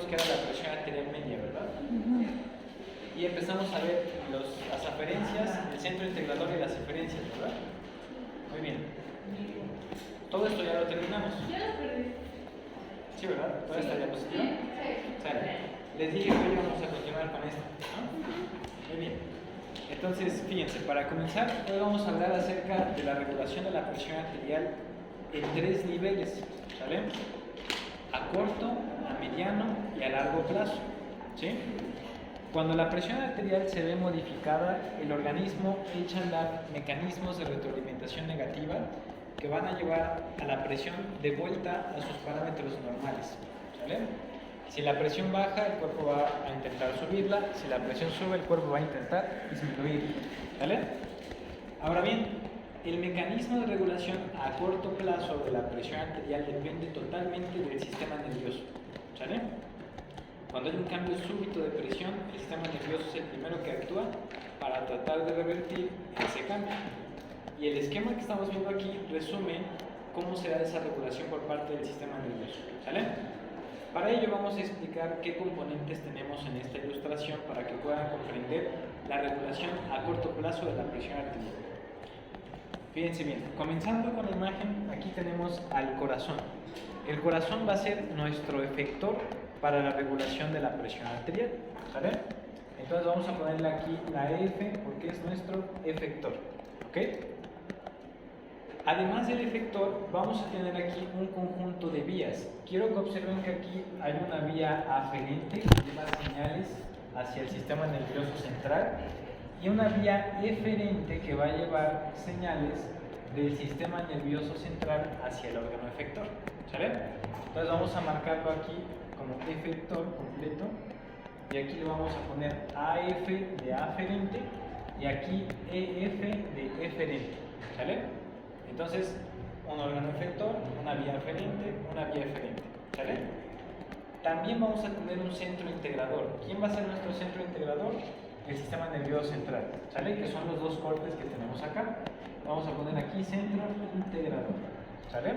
que era la presión arterial media, ¿verdad? Y empezamos a ver las aferencias, el centro integrador y las eferencias, ¿verdad? Muy bien. Todo esto ya lo terminamos. Sí, ¿verdad? ¿Toda esta diapositiva? Sale. Les dije que hoy vamos a continuar con esto, ¿no? Muy bien. Entonces, fíjense, para comenzar, hoy vamos a hablar acerca de la regulación de la presión arterial en 3 niveles, ¿sale? A corto, a mediano y a largo plazo, ¿sí? Cuando la presión arterial se ve modificada, el organismo echa a andar mecanismos de retroalimentación negativa que van a llevar a la presión de vuelta a sus parámetros normales, ¿sale? Si la presión baja, el cuerpo va a intentar subirla. Si la presión sube, el cuerpo va a intentar disminuirla, ¿vale? Ahora bien, el mecanismo de regulación a corto plazo de la presión arterial depende totalmente del sistema nervioso, ¿sale? Cuando hay un cambio súbito de presión, el sistema nervioso es el primero que actúa para tratar de revertir ese cambio. Y el esquema que estamos viendo aquí resume cómo se da esa regulación por parte del sistema nervioso, ¿sale? Para ello vamos a explicar qué componentes tenemos en esta ilustración para que puedan comprender la regulación a corto plazo de la presión arterial. Fíjense bien, comenzando con la imagen, aquí tenemos al corazón. El corazón va a ser nuestro efector para la regulación de la presión arterial, ¿sale? Entonces vamos a ponerle aquí la F porque es nuestro efector, ¿ok? Además del efector, vamos a tener aquí un conjunto de vías. Quiero que observen que aquí hay una vía aferente que lleva señales hacia el sistema nervioso central y una vía eferente que va a llevar señales del sistema nervioso central hacia el órgano efector, ¿sale? Entonces vamos a marcarlo aquí como efector completo y aquí le vamos a poner AF de aferente y aquí EF de eferente, ¿sale? Entonces, un órgano efector, una vía aferente, una vía eferente, ¿sale? También vamos a tener un centro integrador. ¿Quién va a ser nuestro centro integrador? El sistema nervioso central, ¿sale? Que son los dos cortes que tenemos acá. Vamos a poner aquí centro integrador, ¿sale?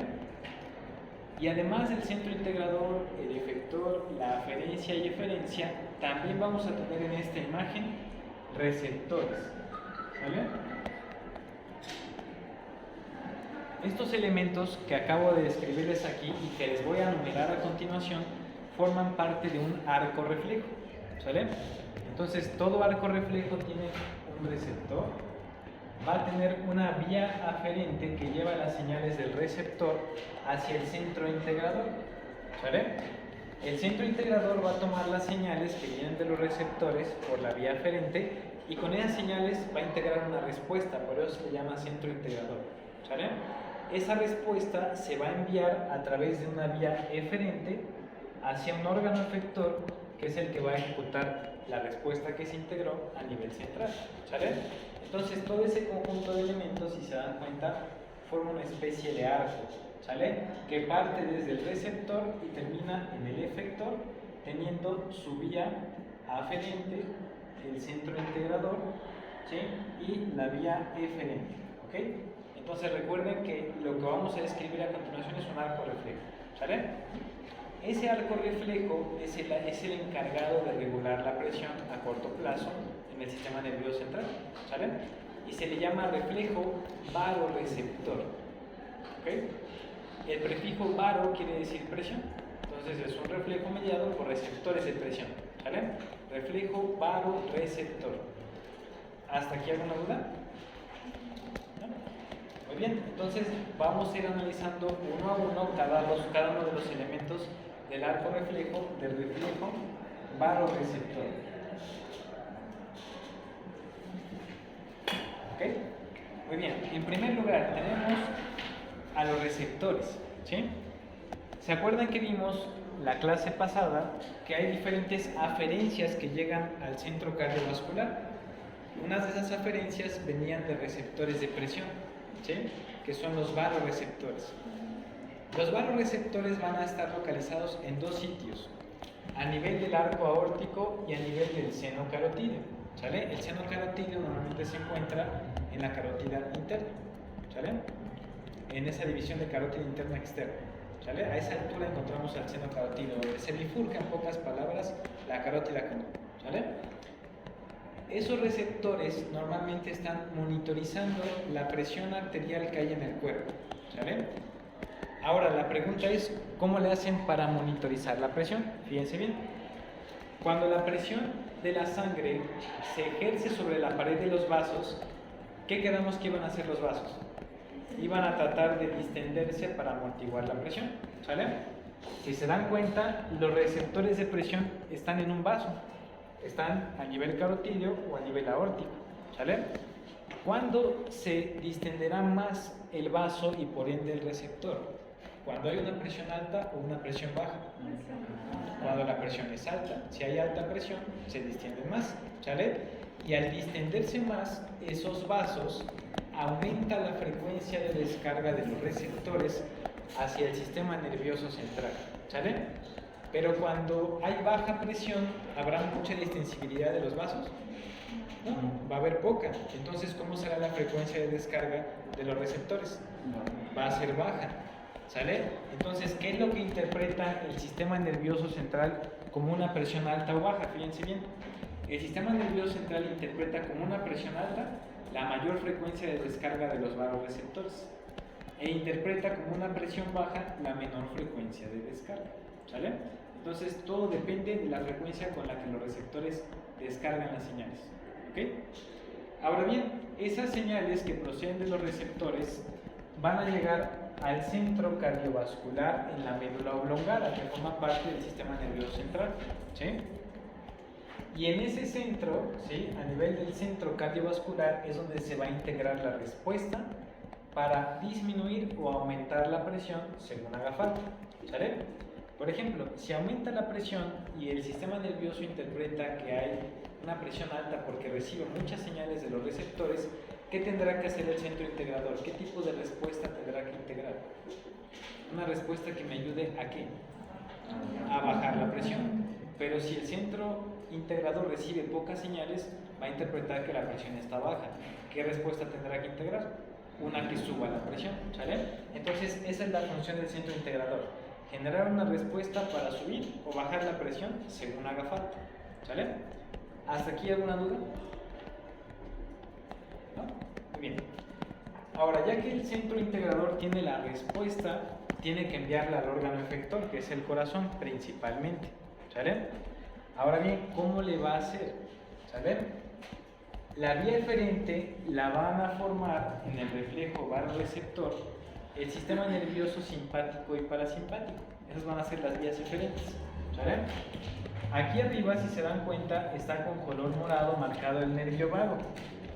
Y además del centro integrador, el efector, la aferencia y eferencia, también vamos a tener en esta imagen receptores, ¿sale? Estos elementos que acabo de describirles aquí y que les voy a enumerar a continuación forman parte de un arco reflejo, ¿sale? Entonces, todo arco reflejo tiene un receptor, va a tener una vía aferente que lleva las señales del receptor hacia el centro integrador, ¿sale? El centro integrador va a tomar las señales que vienen de los receptores por la vía aferente y con esas señales va a integrar una respuesta, por eso se llama centro integrador, ¿sale? Esa respuesta se va a enviar a través de una vía eferente hacia un órgano efector que es el que va a ejecutar la respuesta que se integró a nivel central, ¿sale? Entonces todo ese conjunto de elementos, si se dan cuenta, forma una especie de arco, ¿sale? Que parte desde el receptor y termina en el efector, teniendo su vía aferente, el centro integrador, ¿sí? Y la vía eferente, ¿ok? Entonces recuerden que lo que vamos a describir a continuación es un arco reflejo, ¿sale? Ese arco reflejo es el encargado de regular la presión a corto plazo en el sistema nervioso central, ¿sale? Y se le llama reflejo baroreceptor, ¿ok? El prefijo baro quiere decir presión, entonces es un reflejo mediado por receptores de presión, ¿sale? Reflejo baroreceptor. ¿Hasta aquí alguna duda? Muy bien, entonces vamos a ir analizando uno a uno cada uno de los elementos del arco reflejo, del reflejo baroreceptor. ¿Ok? Muy bien, en primer lugar tenemos a los receptores, ¿sí? ¿Se acuerdan que vimos la clase pasada que hay diferentes aferencias que llegan al centro cardiovascular? Unas de esas aferencias venían de receptores de presión, ¿sí? Que son los baroreceptores. Los baroreceptores van a estar localizados en dos sitios, a nivel del arco aórtico y a nivel del seno carotídeo, ¿sale? El seno carotídeo normalmente se encuentra en la carótida interna, ¿sale? En esa división de carótida interna externa, ¿sale? A esa altura encontramos el seno carotídeo, donde se bifurca en pocas palabras la carótida común, ¿sale? Esos receptores normalmente están monitorizando la presión arterial que hay en el cuerpo, ¿sale? Ahora, la pregunta es, ¿cómo le hacen para monitorizar la presión? Fíjense bien. Cuando la presión de la sangre se ejerce sobre la pared de los vasos, ¿qué quedamos que iban a hacer los vasos? Iban a tratar de distenderse para amortiguar la presión, ¿sale? Si se dan cuenta, los receptores de presión están en un vaso, están a nivel carotídeo o a nivel aórtico, ¿sale? ¿Cuándo se distenderá más el vaso y por ende el receptor? Cuando hay una presión alta o una presión baja. Cuando la presión es alta, si hay alta presión, se distienden más, ¿sale? Y al distenderse más, esos vasos aumenta la frecuencia de descarga de los receptores hacia el sistema nervioso central, ¿sale? Pero cuando hay baja presión, ¿habrá mucha distensibilidad de los vasos? No, va a haber poca. Entonces, ¿cómo será la frecuencia de descarga de los receptores? Va a ser baja, ¿sale? Entonces, ¿qué es lo que interpreta el sistema nervioso central como una presión alta o baja? Fíjense bien. El sistema nervioso central interpreta como una presión alta la mayor frecuencia de descarga de los vasoreceptores e interpreta como una presión baja la menor frecuencia de descarga, ¿sale? Entonces todo depende de la frecuencia con la que los receptores descargan las señales, ¿ok? Ahora bien, esas señales que proceden de los receptores van a llegar al centro cardiovascular en la médula oblongada, que forma parte del sistema nervioso central, ¿sí? Y en ese centro, ¿sí?, a nivel del centro cardiovascular, es donde se va a integrar la respuesta para disminuir o aumentar la presión según haga falta, ¿sale? Por ejemplo, si aumenta la presión y el sistema nervioso interpreta que hay una presión alta porque recibe muchas señales de los receptores, ¿qué tendrá que hacer el centro integrador? ¿Qué tipo de respuesta tendrá que integrar? Una respuesta que me ayude ¿a qué? A bajar la presión. Pero si el centro integrador recibe pocas señales, va a interpretar que la presión está baja. ¿Qué respuesta tendrá que integrar? Una que suba la presión, ¿sale? Entonces, esa es la función del centro integrador. Generar una respuesta para subir o bajar la presión según haga falta, ¿sale? ¿Hasta aquí alguna duda? ¿No? Muy bien. Ahora, ya que el centro integrador tiene la respuesta, tiene que enviarla al órgano efector, que es el corazón principalmente, ¿sale? Ahora bien, ¿cómo le va a hacer? ¿Sale? La vía eferente la van a formar en el reflejo vasoreceptor el sistema nervioso simpático y parasimpático. Esas van a ser las vías eferentes, ¿sale? Aquí arriba, si se dan cuenta, está con color morado marcado el nervio vago.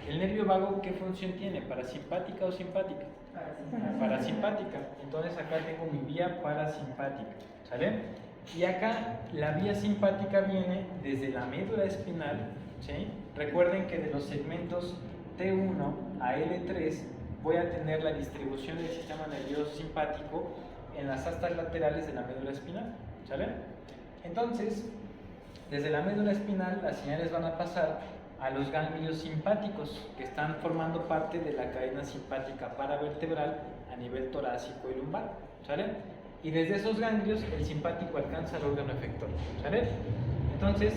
¿El nervio vago qué función tiene? ¿Parasimpática o simpática? Parasimpática. Entonces acá tengo mi vía parasimpática, ¿sale? Y acá la vía simpática viene desde la médula espinal, ¿sí? Recuerden que de los segmentos T1 a L3 voy a tener la distribución del sistema nervioso simpático en las astas laterales de la médula espinal, ¿sale? Entonces, desde la médula espinal las señales van a pasar a los ganglios simpáticos, que están formando parte de la cadena simpática paravertebral a nivel torácico y lumbar, ¿sale? Y desde esos ganglios el simpático alcanza el órgano efector, ¿sale? Entonces,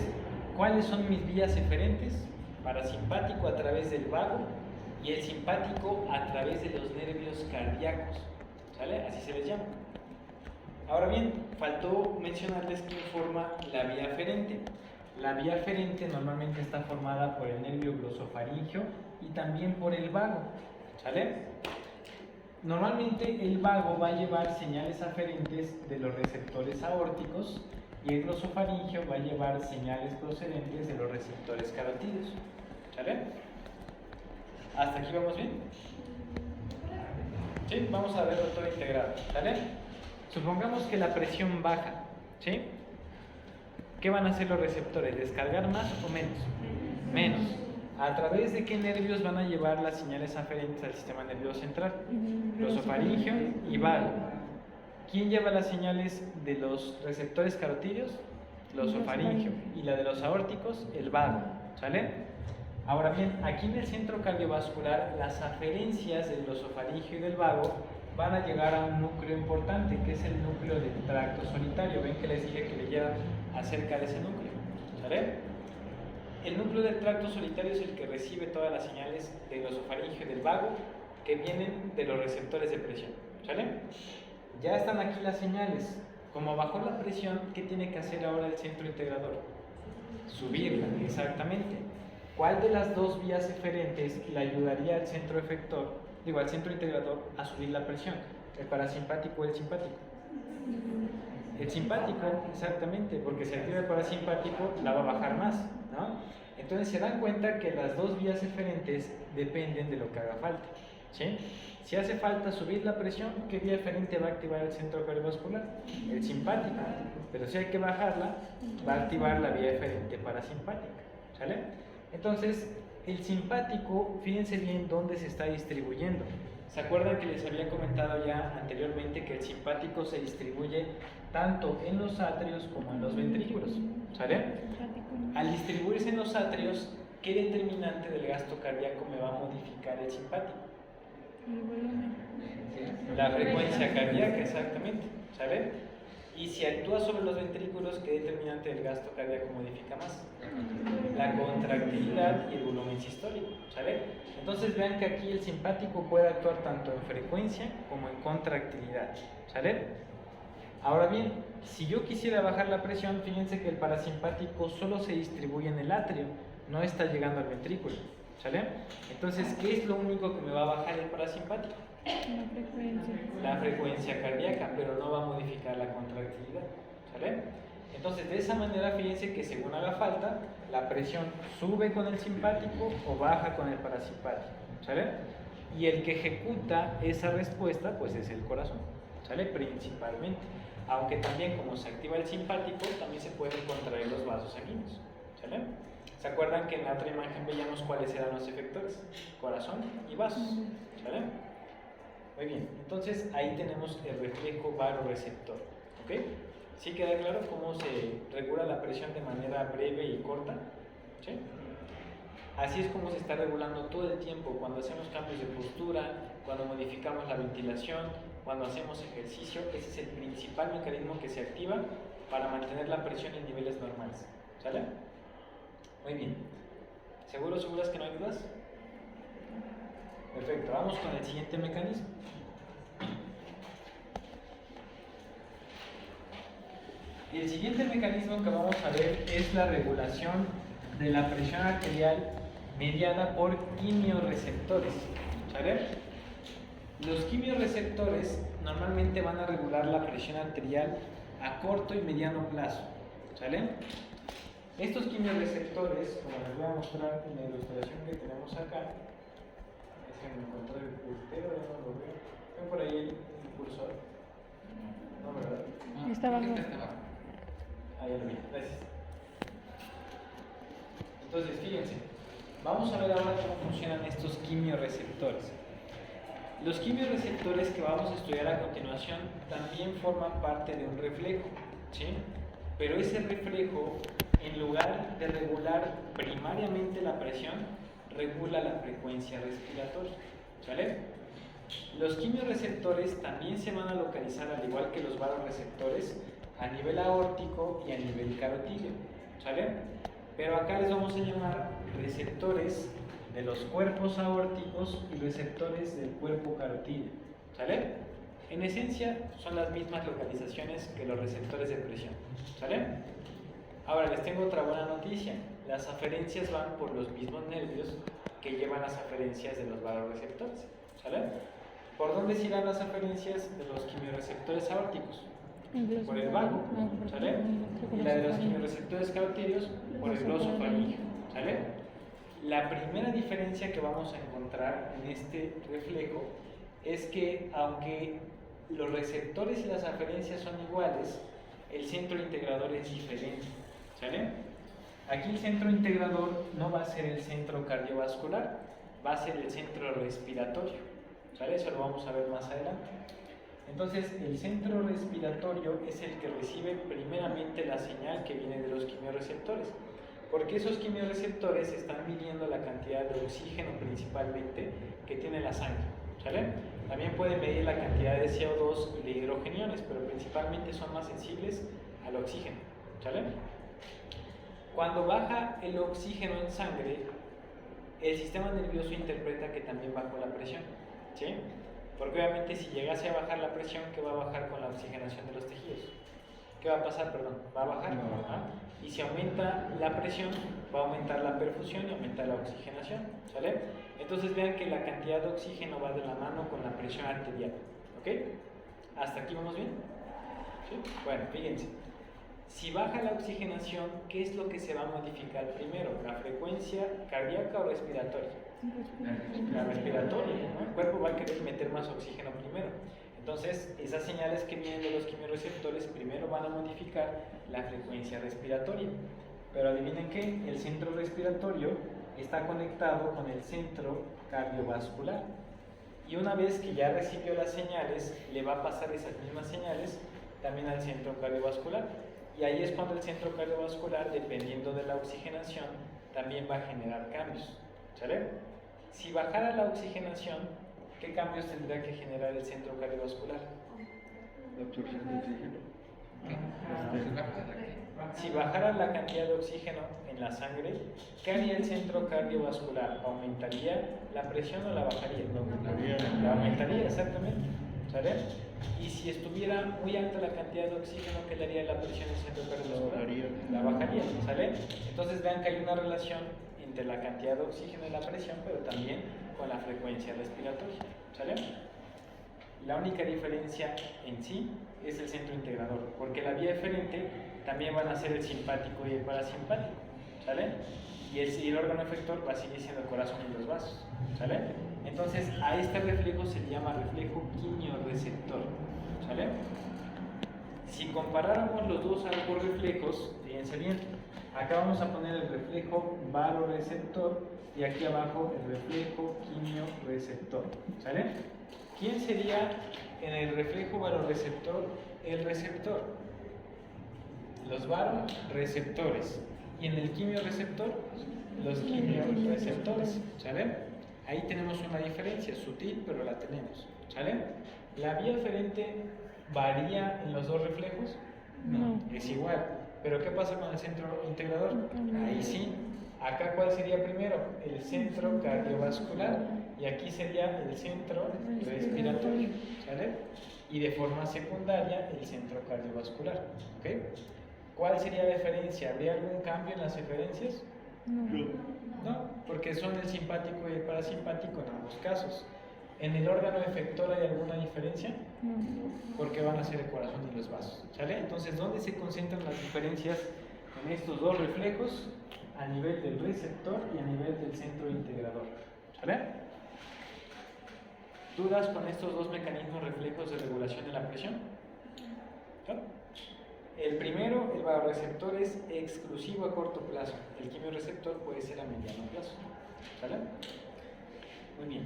¿cuáles son mis vías eferentes? Parasimpático a través del vago y el simpático a través de los nervios cardíacos, ¿sale? Así se les llama. Ahora bien, faltó mencionarles quién forma la vía eferente. La vía eferente normalmente está formada por el nervio glosofaringeo y también por el vago, ¿sale? Normalmente el vago va a llevar señales aferentes de los receptores aórticos y el glosofaringeo va a llevar señales procedentes de los receptores carotídeos, ¿sale? ¿Hasta aquí vamos bien? ¿Sí? Vamos a verlo todo integrado, ¿sale? Supongamos que la presión baja, ¿sí? ¿Qué van a hacer los receptores? ¿Descargar más o menos? Menos. ¿A través de qué nervios van a llevar las señales aferentes al sistema nervioso central? Glosofaringeo y vago. ¿Quién lleva las señales de los receptores carotídeos? Glosofaringeo. Y la de los aórticos, el vago, ¿sale? Ahora bien, aquí en el centro cardiovascular, las aferencias del glosofaringeo y del vago van a llegar a un núcleo importante, que es el núcleo del tracto solitario. Ven que les dije que leyeran acerca de ese núcleo, ¿sale? El núcleo del tracto solitario es el que recibe todas las señales del osofaringio y del vago que vienen de los receptores de presión, ¿sale? Ya están aquí las señales. Como bajó la presión, ¿qué tiene que hacer ahora el centro integrador? Subirla, exactamente. ¿Cuál de las dos vías eferentes le ayudaría al centro efector, al centro integrador, a subir la presión? ¿El parasimpático o el simpático? El simpático, exactamente, porque si activa el parasimpático la va a bajar más, ¿no? Entonces se dan cuenta que las dos vías eferentes dependen de lo que haga falta, ¿sí? Si hace falta subir la presión, ¿qué vía eferente va a activar el centro cardiovascular? El simpático. Pero si hay que bajarla, va a activar la vía eferente parasimpática, ¿sale? Entonces, el simpático, fíjense bien dónde se está distribuyendo. ¿Se acuerdan que les había comentado ya anteriormente que el simpático se distribuye tanto en los atrios como en los ventrículos? ¿Sale? Al distribuirse en los atrios, ¿qué determinante del gasto cardíaco me va a modificar el simpático? El volumen. La frecuencia cardíaca, exactamente, ¿sale? Y si actúa sobre los ventrículos, ¿qué determinante del gasto cardíaco modifica más? La contractilidad y el volumen sistólico, ¿sale? Entonces vean que aquí el simpático puede actuar tanto en frecuencia como en contractilidad, ¿sale? Ahora bien, si yo quisiera bajar la presión, fíjense que el parasimpático solo se distribuye en el atrio, no está llegando al ventrículo, ¿sale? Entonces, ¿qué es lo único que me va a bajar el parasimpático? La frecuencia. La frecuencia cardíaca, pero no va a modificar la contractilidad, ¿sale? Entonces, de esa manera, fíjense que según haga falta, la presión sube con el simpático o baja con el parasimpático, ¿sale? Y el que ejecuta esa respuesta, pues es el corazón, ¿sale? Principalmente. Aunque también, como se activa el simpático, también se pueden contraer los vasos sanguíneos, ¿sale? ¿Se acuerdan que en la otra imagen veíamos cuáles eran los efectores? Corazón y vasos, ¿sale? Muy bien, entonces ahí tenemos el reflejo varoreceptor, ¿ok? ¿Sí queda claro cómo se regula la presión de manera breve y corta? ¿Sí? Así es como se está regulando todo el tiempo, cuando hacemos cambios de postura, cuando modificamos la ventilación, cuando hacemos ejercicio. Ese es el principal mecanismo que se activa para mantener la presión en niveles normales, ¿sale? Muy bien. ¿Seguros, seguras que no hay dudas? Perfecto, vamos con el siguiente mecanismo. El siguiente mecanismo que vamos a ver es la regulación de la presión arterial mediada por quimioreceptores, ¿sale? Los quimioreceptores normalmente van a regular la presión arterial a corto y mediano plazo, ¿sale? Estos quimioreceptores, como les voy a mostrar en la ilustración que tenemos acá, déjenme encontrar el puntero, ya no lo veo. ¿Ven por ahí el cursor? No, ¿verdad? Está abajo. Ahí lo vi, gracias. Entonces, fíjense, vamos a ver ahora cómo funcionan estos quimioreceptores. Los quimioreceptores que vamos a estudiar a continuación también forman parte de un reflejo, ¿sí? Pero ese reflejo, en lugar de regular primariamente la presión, regula la frecuencia respiratoria, ¿sale? Los quimioreceptores también se van a localizar, al igual que los varoreceptores, a nivel aórtico y a nivel carotídeo, ¿sale? Pero acá les vamos a llamar receptores de los cuerpos aórticos y receptores del cuerpo carotídeo, ¿sale? En esencia son las mismas localizaciones que los receptores de presión, ¿sale? Ahora les tengo otra buena noticia. Las aferencias van por los mismos nervios que llevan las aferencias de los varoreceptores, ¿sale? ¿Por dónde se irán las aferencias de los quimioreceptores aórticos? Por el vago, ¿sale? Y la de los quimioreceptores carotídeos por el glosofaringeo, ¿sale? La primera diferencia que vamos a encontrar en este reflejo es que, aunque los receptores y las aferencias son iguales, el centro integrador es diferente, ¿sale? Aquí el centro integrador no va a ser el centro cardiovascular, va a ser el centro respiratorio, ¿sale? Eso lo vamos a ver más adelante. Entonces, el centro respiratorio es el que recibe primeramente la señal que viene de los quimioreceptores, porque esos quimioreceptores están midiendo la cantidad de oxígeno principalmente que tiene la sangre, ¿sale? También pueden medir la cantidad de CO2 y de hidrogeniones, pero principalmente son más sensibles al oxígeno. ¿Sale? Cuando baja el oxígeno en sangre, el sistema nervioso interpreta que también bajó la presión. ¿Sí? Porque obviamente si llegase a bajar la presión, ¿qué va a bajar con la oxigenación de los tejidos? ¿Qué va a pasar? Perdón, va a bajar. ¿Ah? Y si aumenta la presión, va a aumentar la perfusión y aumentar la oxigenación. ¿Sale? Entonces vean que la cantidad de oxígeno va de la mano con la presión arterial. ¿Ok? ¿Hasta aquí vamos bien? ¿Sí? Bueno, fíjense. Si baja la oxigenación, ¿qué es lo que se va a modificar primero? ¿La frecuencia cardíaca o respiratoria? La respiratoria, ¿no? El cuerpo va a querer meter más oxígeno primero. Entonces, esas señales que vienen de los quimiorreceptores primero van a modificar la frecuencia respiratoria. Pero adivinen qué, el centro respiratorio está conectado con el centro cardiovascular. Y una vez que ya recibió las señales, le va a pasar esas mismas señales también al centro cardiovascular. Y ahí es cuando el centro cardiovascular, dependiendo de la oxigenación, también va a generar cambios. ¿Sale? Si bajara la oxigenación, ¿qué cambios tendría que generar el centro cardiovascular? La absorción de oxígeno. Si bajara la cantidad de oxígeno en la sangre, ¿qué haría el centro cardiovascular? ¿Aumentaría la presión o la bajaría? La aumentaría, exactamente. ¿Sale? Y si estuviera muy alta la cantidad de oxígeno, ¿qué le haría la presión del centro cardiovascular? La bajaría. ¿Sale? Entonces vean que hay una relación entre la cantidad de oxígeno y la presión, pero también con la frecuencia respiratoria. ¿Sale? La única diferencia en sí es el centro integrador, porque la vía eferente también van a ser el simpático y el parasimpático. ¿Sale? Y el órgano efector va a seguir siendo el corazón y los vasos. ¿Sale? Entonces a este reflejo se le llama reflejo quimiorreceptor. ¿Sale? Si comparáramos los dos arcos reflejos, fíjense bien, acá vamos a poner el reflejo baroreceptor y aquí abajo el reflejo quimiorreceptor. ¿Sale? ¿Quién sería en el reflejo baroreceptor el receptor? Los baroreceptores. Y en el quimiorreceptor, los quimiorreceptores. ¿Sale? Ahí tenemos una diferencia, sutil, pero la tenemos. ¿Sale? ¿La vía eferente varía en los dos reflejos? No. Es igual. ¿Pero qué pasa con el centro integrador? Ahí sí. Acá, ¿cuál sería primero? El centro cardiovascular. Y aquí sería el centro respiratorio. ¿Sale? Y de forma secundaria, el centro cardiovascular. ¿Ok? ¿Cuál sería la diferencia? ¿Habría algún cambio en las eferencias? No, porque son el simpático y el parasimpático en ambos casos. ¿En el órgano efector hay alguna diferencia? No. Porque van a ser el corazón y los vasos. ¿Sale? Entonces, ¿dónde se concentran las diferencias en estos dos reflejos? A nivel del receptor y a nivel del centro integrador. ¿Sale? ¿Dudas con estos dos mecanismos reflejos de regulación de la presión? ¿No? El primero, el baroreceptor, es exclusivo a corto plazo. El quimiorreceptor puede ser a mediano plazo. ¿Sale? Muy bien.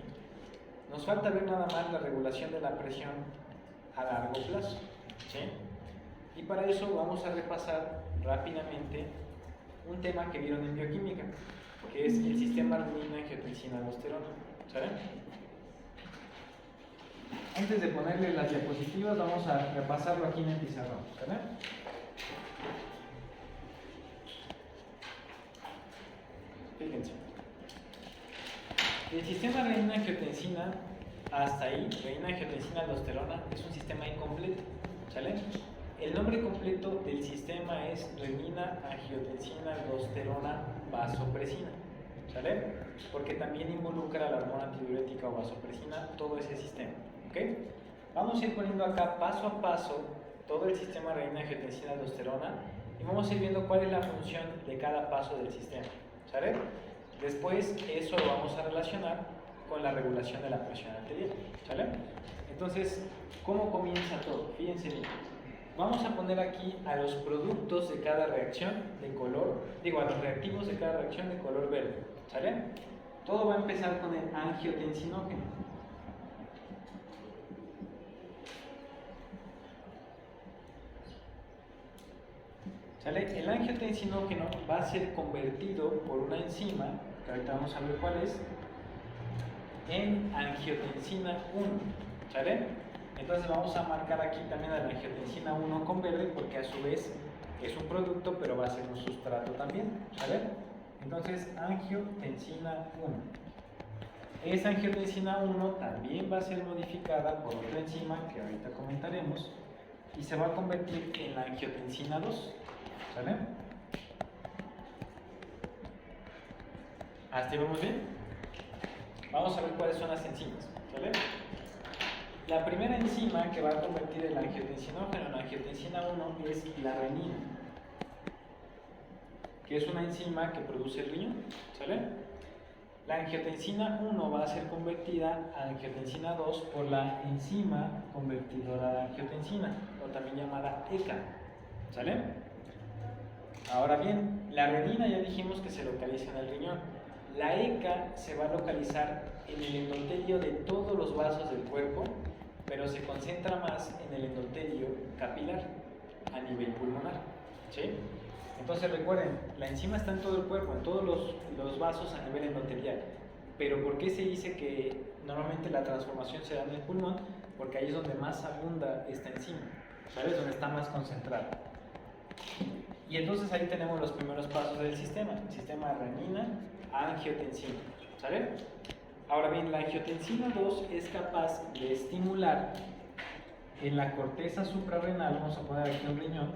Nos falta ver nada más la regulación de la presión a largo plazo. ¿Sí? Y para eso vamos a repasar rápidamente un tema que vieron en bioquímica, que es el sistema renina-angiotensina-aldosterona. ¿Sale? Antes de ponerle las diapositivas, vamos a repasarlo aquí en el pizarrón. ¿Sale? Fíjense. El sistema renina-angiotensina, hasta ahí, renina-angiotensina-aldosterona, es un sistema incompleto. ¿Sale? El nombre completo del sistema es renina-angiotensina-aldosterona vasopresina. ¿Sale? Porque también involucra la hormona antidiurética o vasopresina, todo ese sistema. ¿Ok? Vamos a ir poniendo acá paso a paso todo el sistema renina-angiotensina-aldosterona y vamos a ir viendo cuál es la función de cada paso del sistema. ¿Sale? Después eso lo vamos a relacionar con la regulación de la presión arterial. ¿Sale? Entonces, ¿cómo comienza todo? Fíjense bien. Vamos a poner aquí a los productos de cada reacción de color, a los reactivos de cada reacción de color verde. ¿Sale? Todo va a empezar con el angiotensinógeno. ¿Sale? El angiotensinógeno va a ser convertido por una enzima, que ahorita vamos a ver cuál es, en angiotensina 1. ¿Sale? Entonces vamos a marcar aquí también a la angiotensina 1 con verde porque a su vez es un producto pero va a ser un sustrato también. ¿Sale? Entonces angiotensina 1. Esa angiotensina 1 también va a ser modificada por otra enzima que ahorita comentaremos y se va a convertir en la angiotensina 2. ¿Sale? ¿Hasta ahí vamos bien? Vamos a ver cuáles son las enzimas. ¿Sale? La primera enzima que va a convertir el angiotensinógeno en angiotensina 1 es la renina, que es una enzima que produce el riñón. ¿Sale? La angiotensina 1 va a ser convertida a angiotensina 2 por la enzima convertidora de angiotensina, o también llamada ECA. ¿Sale? Ahora bien, la renina ya dijimos que se localiza en el riñón. La ECA se va a localizar en el endotelio de todos los vasos del cuerpo, pero se concentra más en el endotelio capilar a nivel pulmonar. ¿Sí? Entonces recuerden, la enzima está en todo el cuerpo, en todos los vasos a nivel endotelial. Pero ¿por qué se dice que normalmente la transformación se da en el pulmón? Porque ahí es donde más abunda esta enzima, ¿sabes? Donde está más concentrada. Y entonces ahí tenemos los primeros pasos del sistema renina a angiotensina. ¿Sale? Ahora bien, la angiotensina 2 es capaz de estimular en la corteza suprarrenal, vamos a poner aquí un riñón,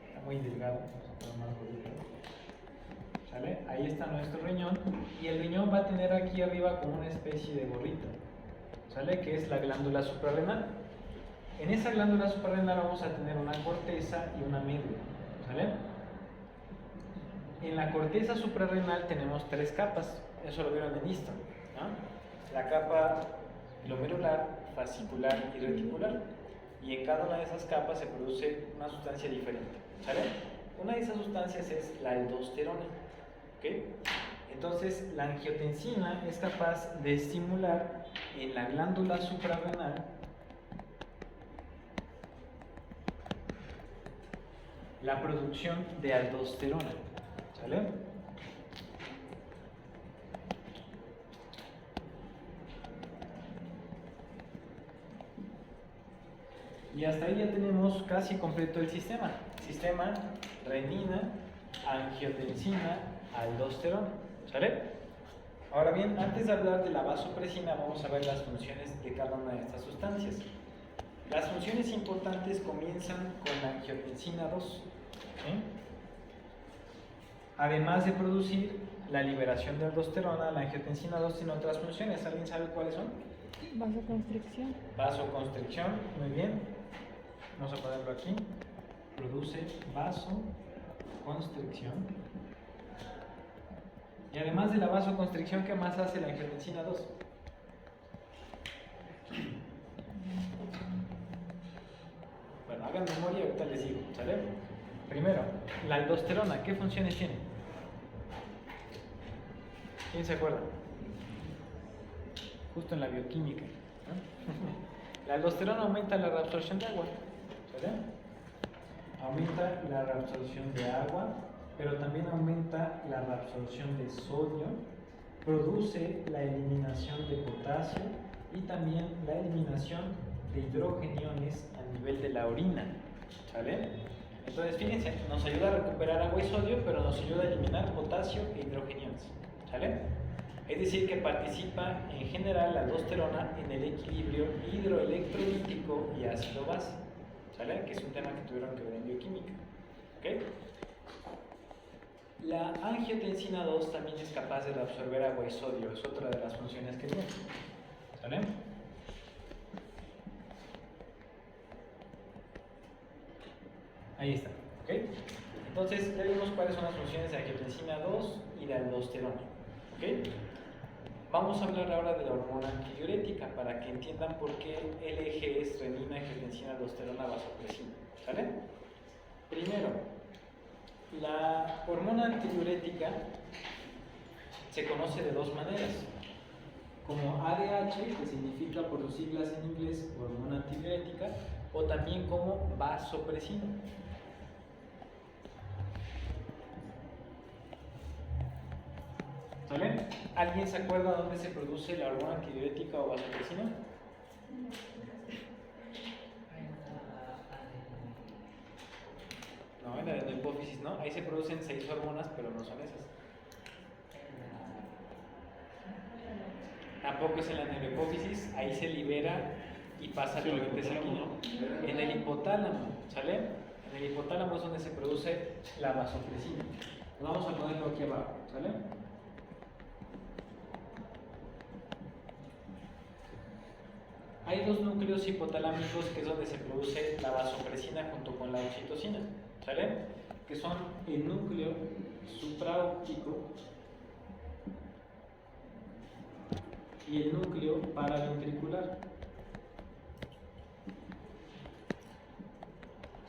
está muy delgado, vamos a poner más bonito. ¿Sale? Ahí está nuestro riñón y el riñón va a tener aquí arriba como una especie de gorrito, ¿sale? Que es la glándula suprarrenal. En esa glándula suprarrenal vamos a tener una corteza y una médula. ¿Sale? En la corteza suprarrenal tenemos tres capas, eso lo vieron en histo, ¿no? La capa glomerular, fascicular y reticular, y en cada una de esas capas se produce una sustancia diferente. ¿Sale? Una de esas sustancias es la aldosterona. ¿Ok? Entonces la angiotensina es capaz de estimular en la glándula suprarrenal la producción de aldosterona. ¿Sale? Y hasta ahí ya tenemos casi completo el sistema. Sistema renina, angiotensina, aldosterona. ¿Sale? Ahora bien, antes de hablar de la vasopresina, vamos a ver las funciones de cada una de estas sustancias. Las funciones importantes comienzan con la angiotensina 2. ¿Sí? Además de producir la liberación de aldosterona, la angiotensina 2 tiene otras funciones. ¿Alguien sabe cuáles son? Vasoconstricción. Vasoconstricción, muy bien. Vamos a ponerlo aquí. Produce vasoconstricción. Y además de la vasoconstricción, ¿qué más hace la angiotensina 2? Bueno, hagan memoria y ahorita les digo, ¿sale? Primero, la aldosterona, ¿qué funciones tiene? ¿Quién se acuerda? Justo en la bioquímica, ¿no? La aldosterona aumenta la reabsorción de agua, ¿sale? Aumenta la reabsorción de agua, pero también aumenta la reabsorción de sodio, produce la eliminación de potasio y también la eliminación de hidrogeniones a nivel de la orina, ¿sale? Entonces fíjense, nos ayuda a recuperar agua y sodio, pero nos ayuda a eliminar potasio e hidrogeniones, ¿sale? Es decir, que participa en general la aldosterona en el equilibrio hidroelectrolítico y ácido-base, ¿sale? Que es un tema que tuvieron que ver en bioquímica, ¿ok? La angiotensina 2 también es capaz de absorber agua y sodio, es otra de las funciones que tiene, ¿sale? Ahí está, ¿ok? Entonces ya vimos cuáles son las funciones de angiotensina 2 y de aldosterona, ¿ok? Vamos a hablar ahora de la hormona antidiurética para que entiendan por qué el eje es renina, angiotensina, aldosterona, vasopresina, ¿sale? Primero, la hormona antidiurética se conoce de dos maneras, como ADH, que significa por sus siglas en inglés hormona antidiurética, o también como vasopresina. ¿Sale? ¿Alguien se acuerda dónde se produce la hormona antidiurética o vasopresina? No, en la adenohipófisis no. Ahí se producen 6 hormonas, pero no son esas. Tampoco es en la adenohipófisis. Ahí se libera y pasa al torrente sanguíneo. En el hipotálamo, ¿sale? En el hipotálamo es donde se produce la vasopresina. Vamos a ponerlo aquí abajo, ¿sale? Hay 2 núcleos hipotalámicos que es donde se produce la vasopresina junto con la oxitocina, ¿sale? Que son el núcleo supraóptico y el núcleo paraventricular,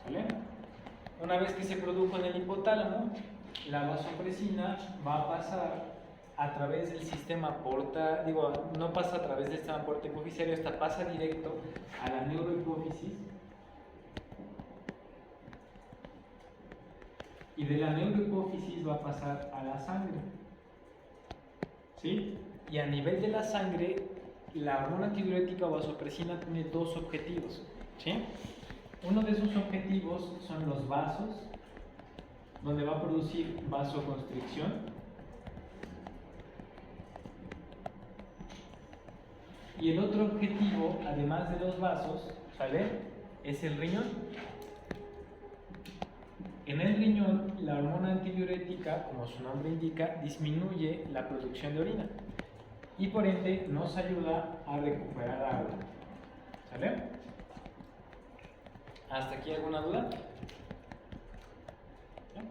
¿sale? Una vez que se produjo en el hipotálamo, la vasopresina va a pasar a través del sistema no pasa a través del sistema porta hipoficiario, esta pasa directo a la neurohipófisis y de la neurohipófisis va a pasar a la sangre, ¿sí? Y a nivel de la sangre, la hormona antidiurética o vasopresina tiene 2 objetivos, ¿sí? Uno de sus objetivos son los vasos, donde va a producir vasoconstricción. Y el otro objetivo, además de los vasos, ¿sale? Es el riñón. En el riñón, la hormona antidiurética, como su nombre indica, disminuye la producción de orina y por ende nos ayuda a recuperar agua. ¿Sale? ¿Hasta aquí alguna duda?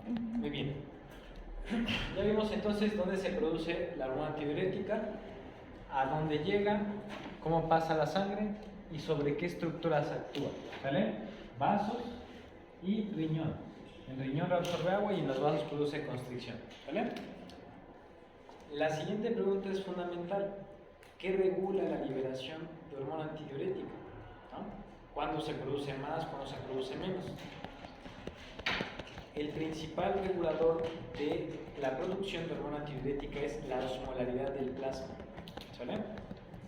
Muy bien. Ya vimos entonces dónde se produce la hormona antidiurética, a dónde llega, cómo pasa la sangre y sobre qué estructuras actúa. ¿Sale? Vasos y riñón. El riñón absorbe agua y en los vasos produce constricción. ¿Vale? La siguiente pregunta es fundamental. ¿Qué regula la liberación de hormona antidiurética? ¿No? ¿Cuándo se produce más? ¿Cuándo se produce menos? El principal regulador de la producción de hormona antidiurética es la osmolaridad del plasma. ¿Sale?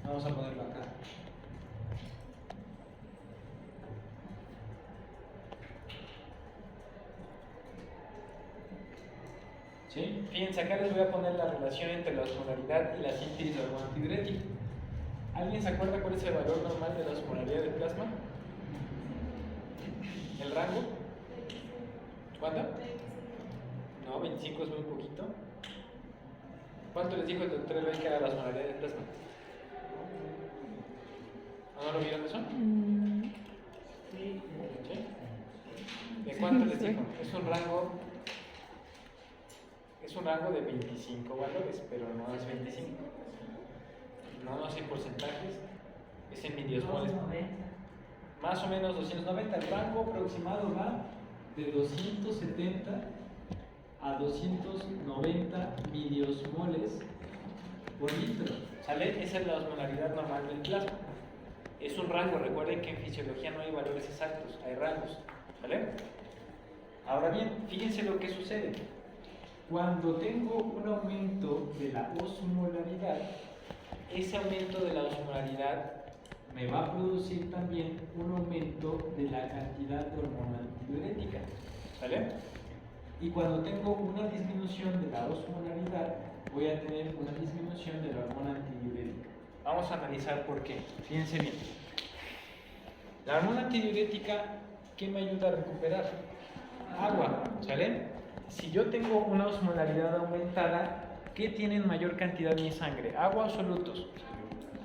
Vamos a ponerlo acá. ¿Sí? Fíjense, acá les voy a poner la relación entre la osmolaridad y la síntesis de hormona antidiurética. ¿Alguien se acuerda cuál es el valor normal de la osmolaridad del plasma? ¿El rango? ¿Cuánto? No, 25 es muy poquito. ¿Cuánto les dijo el doctor Eloy que era la osmolaridad del plasma? ¿No lo vieron eso? ¿Sí? ¿De cuánto les dijo? Es un rango de 25 valores, pero no es 25. No sé porcentajes, es en miliosmoles. Más o menos 290. El rango aproximado va de 270 a 290 miliosmoles por litro. ¿Sale? Esa es la osmolaridad normal del plasma. Es un rango, recuerden que en fisiología no hay valores exactos, hay rangos. ¿Sale? Ahora bien, fíjense lo que sucede. Cuando tengo un aumento de la osmolaridad, ese aumento de la osmolaridad me va a producir también un aumento de la cantidad de hormona antidiurética. ¿Sale? Y cuando tengo una disminución de la osmolaridad, voy a tener una disminución de la hormona antidiurética. Vamos a analizar por qué. Fíjense bien. La hormona antidiurética, ¿qué me ayuda a recuperar? Agua, ¿sale? Si yo tengo una osmolaridad aumentada, ¿qué tienen mayor cantidad en mi sangre? ¿Agua o solutos?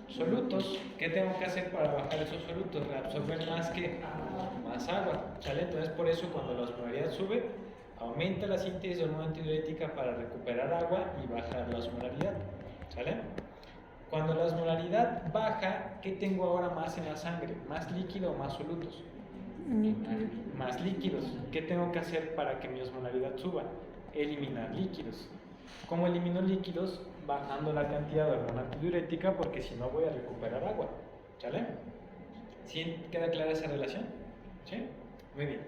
Solutos. ¿Qué tengo que hacer para bajar esos solutos? Reabsorber más agua, ¿sale? Entonces por eso cuando la osmolaridad sube, aumenta la síntesis de hormona antidiurética para recuperar agua y bajar la osmolaridad, ¿sale? Cuando la osmolaridad baja, ¿qué tengo ahora más en la sangre? ¿Más líquido o más solutos? Más líquidos. ¿Qué tengo que hacer para que mi osmolaridad suba? Eliminar líquidos. ¿Cómo elimino líquidos? Bajando la cantidad de hormona antidiurética, porque si no voy a recuperar agua. ¿Sale? ¿Sí queda clara esa relación? ¿Sí? Muy bien.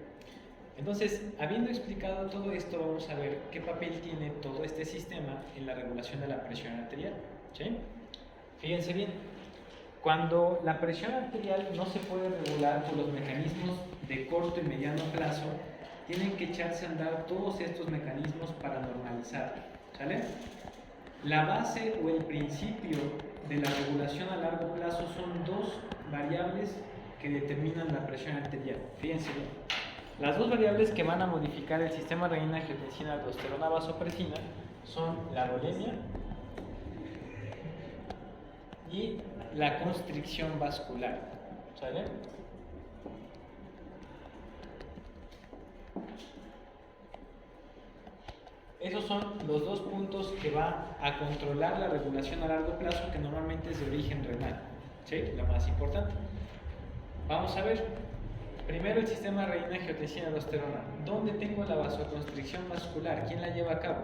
Entonces, habiendo explicado todo esto, vamos a ver qué papel tiene todo este sistema en la regulación de la presión arterial. ¿Sí? Fíjense bien, cuando la presión arterial no se puede regular por los mecanismos de corto y mediano plazo, tienen que echarse a andar todos estos mecanismos para normalizarla. ¿Sale? La base o el principio de la regulación a largo plazo son dos variables que determinan la presión arterial. Fíjense bien. Las dos variables que van a modificar el sistema renina-angiotensina-aldosterona-vasopresina son la volemia y la constricción vascular. ¿Sale? Esos son los dos puntos que va a controlar la regulación a largo plazo, que normalmente es de origen renal. ¿Sí? Lo más importante. Vamos a ver. Primero el sistema renina-angiotensina-aldosterona. ¿Dónde tengo la vasoconstricción vascular? ¿Quién la lleva a cabo?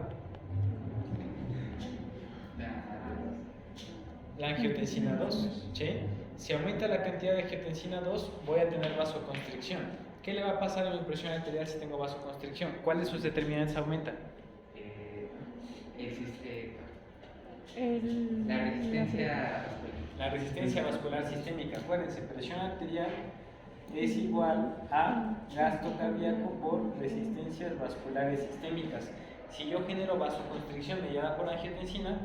La angiotensina 2. ¿Sí? Si aumenta la cantidad de angiotensina 2, voy a tener vasoconstricción. ¿Qué le va a pasar a mi presión arterial si tengo vasoconstricción? ¿Cuáles de sus determinantes aumentan? La resistencia vascular sistémica. Acuérdense, presión arterial es igual a gasto cardíaco por resistencias vasculares sistémicas. Si yo genero vasoconstricción mediada por angiotensina,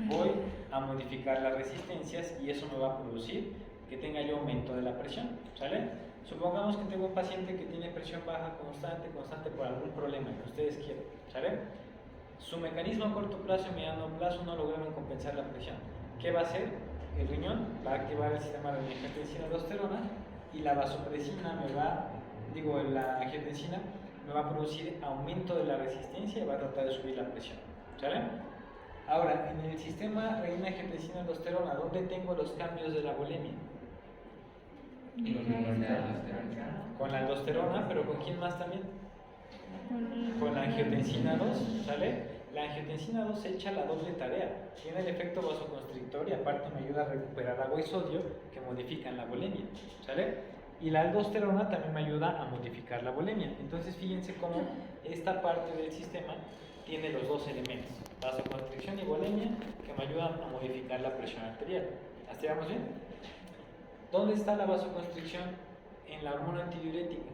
voy a modificar las resistencias y eso me va a producir que tenga yo aumento de la presión. ¿Sale? Supongamos que tengo un paciente que tiene presión baja constante por algún problema que ustedes quieran. ¿Sale? Su mecanismo a corto plazo y mediano plazo no lograron compensar la presión. ¿Qué va a hacer? El riñón va a activar el sistema de renina-angiotensina-aldosterona y la vasopresina la angiotensina me va a producir aumento de la resistencia y va a tratar de subir la presión. ¿Sale? Ahora, en el sistema renina-angiotensina-aldosterona, ¿dónde tengo los cambios de la volemia? Con la aldosterona, pero ¿con quién más también? Con la angiotensina 2, ¿sale? La angiotensina 2 echa la doble tarea. Tiene el efecto vasoconstrictor y aparte me ayuda a recuperar agua y sodio que modifican la volemia, ¿sale? Y la aldosterona también me ayuda a modificar la volemia. Entonces fíjense cómo esta parte del sistema tiene los dos elementos, vasoconstricción y volemia, que me ayudan a modificar la presión arterial. ¿Hasta ahí vamos bien? ¿Dónde está la vasoconstricción? En la hormona antidiurética.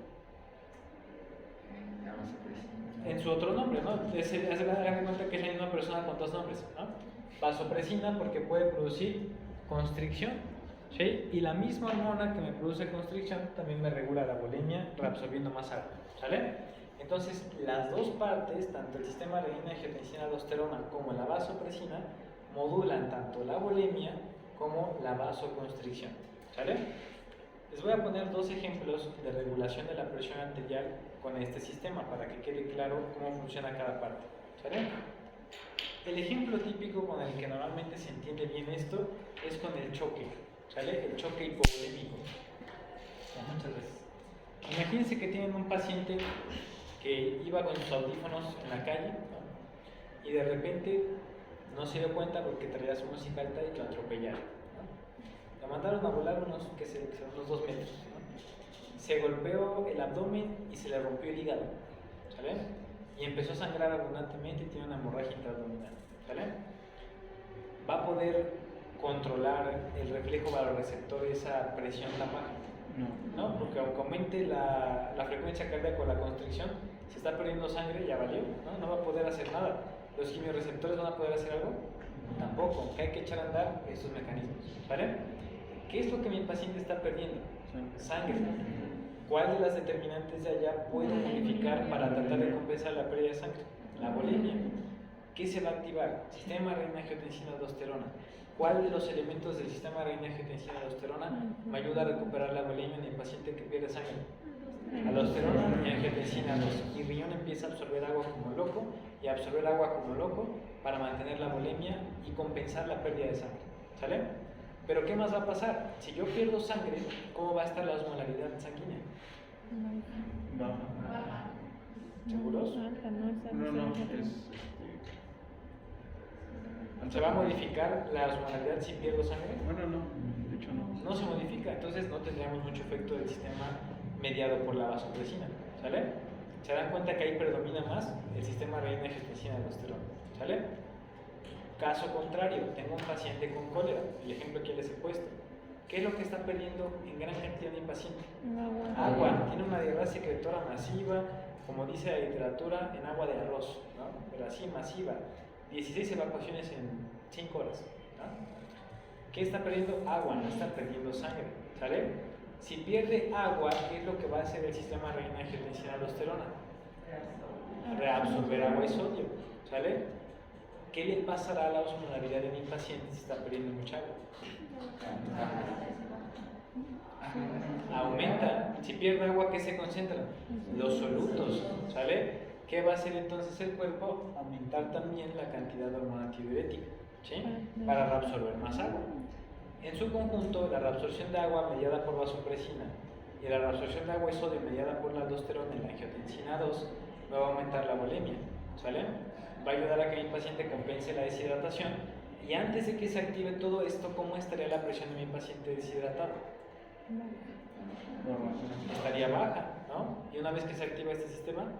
En su otro nombre, ¿no? Hagan de cuenta que es la misma persona con dos nombres, ¿no? Vasopresina porque puede producir constricción, ¿sí? Y la misma hormona que me produce constricción también me regula la volemia reabsorbiendo más agua, ¿sale? Entonces, las dos partes, tanto el sistema renina-angiotensina-aldosterona como la vasopresina, modulan tanto la volemia como la vasoconstricción, ¿sale? Les voy a poner dos ejemplos de regulación de la presión arterial con este sistema para que quede claro cómo funciona cada parte. ¿Sale? El ejemplo típico con el que normalmente se entiende bien esto es con el choque. ¿Sale? El choque hipovolémico. Muchas veces. Imagínense que tienen un paciente que iba con sus audífonos en la calle, ¿no? Y de repente no se dio cuenta porque traía su música alta y lo atropellaron. Lo mandaron a volar unos 2 metros, ¿no? Se golpeó el abdomen y se le rompió el hígado, ¿sale? Y empezó a sangrar abundantemente y tiene una hemorragia intraabdominal, ¿sale? ¿Va a poder controlar el reflejo vasoreceptor esa presión tan baja? No, porque aunque aumente la frecuencia cardíaca con la constricción, se está perdiendo sangre, ya valió, ¿no? No va a poder hacer nada. ¿Los quimiorreceptores van a poder hacer algo? Tampoco, aunque hay que echar a andar estos mecanismos, ¿vale? ¿Qué es lo que mi paciente está perdiendo? Sangre. ¿Cuál de las determinantes de allá puedo modificar para tratar de compensar la pérdida de sangre? La volemia. ¿Qué se va a activar? Sistema renina-angiotensina-aldosterona. ¿Cuál de los elementos del sistema renina-angiotensina-aldosterona me ayuda a recuperar la volemia en el paciente que pierde sangre? Aldosterona y angiotensina 2. Y el riñón empieza a absorber agua como loco y a absorber agua como loco para mantener la volemia y compensar la pérdida de sangre. ¿Sale? Pero ¿qué más va a pasar? Si yo pierdo sangre, ¿cómo va a estar la osmolaridad sanguínea? Baja. ¿Seguros? No, ¿Se va a modificar la osmolaridad si pierdo sangre? Bueno, no, de hecho no. No se modifica, entonces no tendríamos mucho efecto del sistema mediado por la vasopresina, ¿sale? se dan cuenta que ahí predomina más el sistema renina-angiotensina-aldosterona, ¿sale? Caso contrario, tengo un paciente con cólera, el ejemplo que les he puesto. ¿Qué es lo que está perdiendo en gran cantidad de mi paciente? Agua. Tiene una diarrea secretora masiva, como dice la literatura, en agua de arroz, ¿no? Pero así masiva. 16 evacuaciones en 5 horas, ¿no? ¿Qué está perdiendo? Agua, no está perdiendo sangre, ¿sale? Si pierde agua, ¿qué es lo que va a hacer el sistema renina-angiotensina-aldosterona? Reabsorber agua y sodio, ¿sale? ¿Qué le pasará a la osmolaridad de mi paciente si está perdiendo mucha agua? Aumenta. Si pierde agua, ¿qué se concentra? Los solutos, ¿sale? ¿Qué va a hacer entonces el cuerpo? Aumentar también la cantidad de hormona antidiurética, ¿sí? Para reabsorber más agua. En su conjunto, la reabsorción de agua mediada por vasopresina y la reabsorción de agua y sodio mediada por la aldosterona y la angiotensina 2 me va a aumentar la bulimia, ¿sale? Va a ayudar a que mi paciente compense la deshidratación. Y antes de que se active todo esto, ¿cómo estaría la presión de mi paciente deshidratado? Estaría baja, ¿no? Y una vez que se activa este sistema,